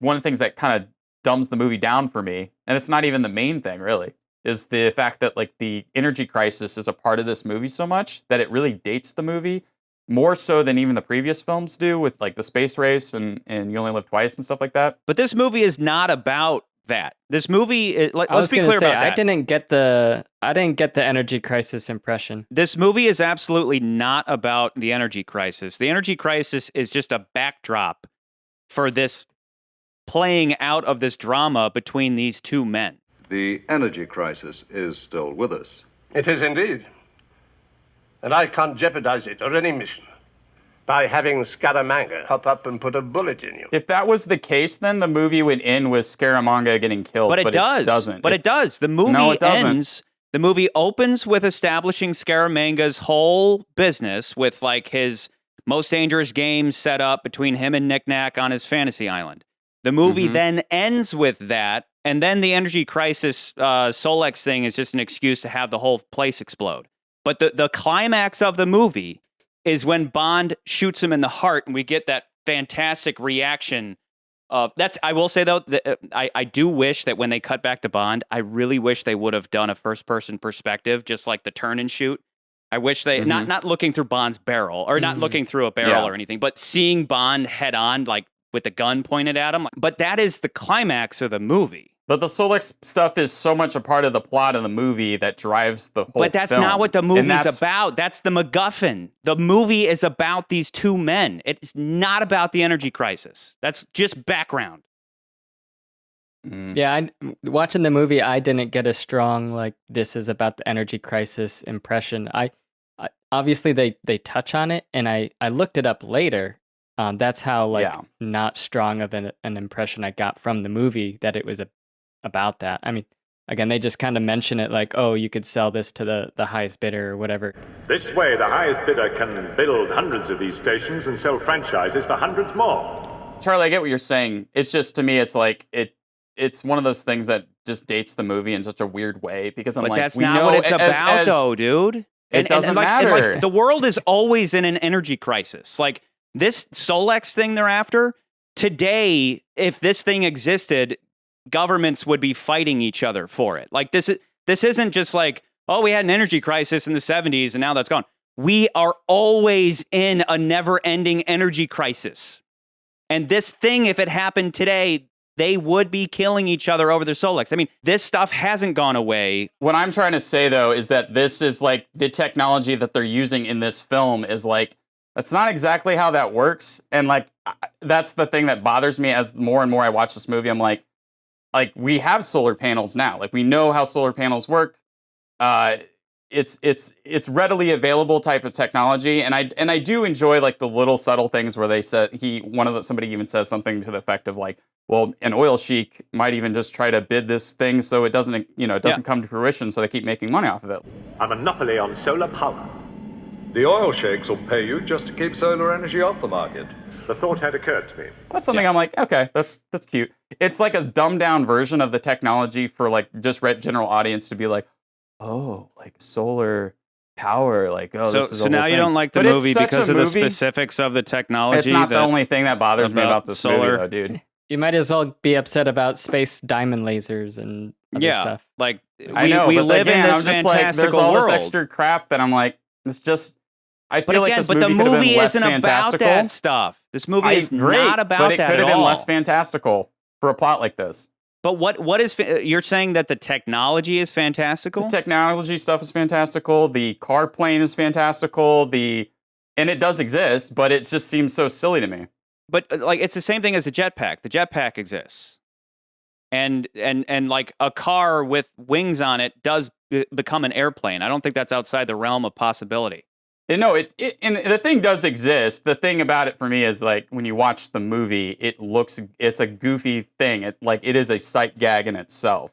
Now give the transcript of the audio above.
one of the things that kind of dumbs the movie down for me, and it's not even the main thing really, is the fact that like the energy crisis is a part of this movie so much that it really dates the movie more so than even the previous films do with like the space race and You Only Live Twice and stuff like that. But this movie is not about that. This movie, let's be clear about that. I didn't get the energy crisis impression. This movie is absolutely not about the energy crisis. The energy crisis is just a backdrop for this playing out of this drama between these two men. The energy crisis is still with us. It is indeed. And I can't jeopardize it or any mission by having Scaramanga hop up and put a bullet in you. If that was the case, then the movie would end with Scaramanga getting killed. But it doesn't. But it does. The movie ends. The movie opens with establishing Scaramanga's whole business with like his most dangerous game set up between him and Nick Nack on his fantasy island. The movie then ends with that, and then the energy crisis Solex thing is just an excuse to have the whole place explode. But the climax of the movie is when Bond shoots him in the heart, and we get that fantastic reaction of that's. I will say though, I do wish that when they cut back to Bond, I really wish they would have done a first person perspective, just like the turn and shoot. I wish they not looking through Bond's barrel or not looking through a barrel or anything, but seeing Bond head on, like with the gun pointed at him. But that is the climax of the movie. But the Solex stuff is so much a part of the plot of the movie that drives the whole But that's film. not what the movie's about. That's the MacGuffin. The movie is about these two men. It's not about the energy crisis. That's just background. Yeah, watching the movie, I didn't get a strong, like, this is about the energy crisis impression. I obviously, they touch on it, and I looked it up later. That's how, not strong of an impression I got from the movie that it was about that. I mean, again, they just kind of mention it like, oh, you could sell this to the highest bidder or whatever. This way, the highest bidder can build hundreds of these stations and sell franchises for hundreds more. Charlie, I get what you're saying. It's just, to me, it's like, it's one of those things that just dates the movie in such a weird way because I'm but like, that's not what it's about, though, dude. It doesn't matter. Like, the world is always in an energy crisis. Like, this Solex thing they're after, today, if this thing existed, governments would be fighting each other for it. Like, this isn't just like, oh, we had an energy crisis in the 70s and now that's gone. We are always in a never-ending energy crisis. And this thing, if it happened today, they would be killing each other over their Solex. I mean, this stuff hasn't gone away. What I'm trying to say, though, is that this is like the technology that they're using in this film is like, that's not exactly how that works. And like, that's the thing that bothers me as more and more I watch this movie. I'm like we have solar panels now. Like, we know how solar panels work. It's readily available type of technology. And I do enjoy like the little subtle things where they said somebody even says something to the effect of like, well, an oil sheik might even just try to bid this thing so it doesn't come to fruition, so they keep making money off of it. A monopoly on solar power. The oil sheiks will pay you just to keep solar energy off the market. The thought had occurred to me. That's something I'm like, okay, that's cute. It's like a dumbed down version of the technology for like just general audience to be like, oh, like solar power, like, oh, this is so now you don't like the movie because of the specifics of the technology. It's not the only thing that bothers me about this movie, though, dude. You might as well be upset about space diamond lasers and other stuff. Like, we live in this fantastical like, there's all world. This extra crap that I'm like, it's just. I feel like this movie the could have been movie less isn't about fantastical. that stuff. This movie is not about that at all. But it could have been less fantastical for a plot like this. But what is you're saying that the technology is fantastical? The technology stuff is fantastical. The car plane is fantastical. And it does exist, but it just seems so silly to me. But like, it's the same thing as the jetpack. The jetpack exists, and like a car with wings on it does become an airplane. I don't think that's outside the realm of possibility. And the thing does exist. The thing about it for me is like when you watch the movie, it's a goofy thing. It is a sight gag in itself.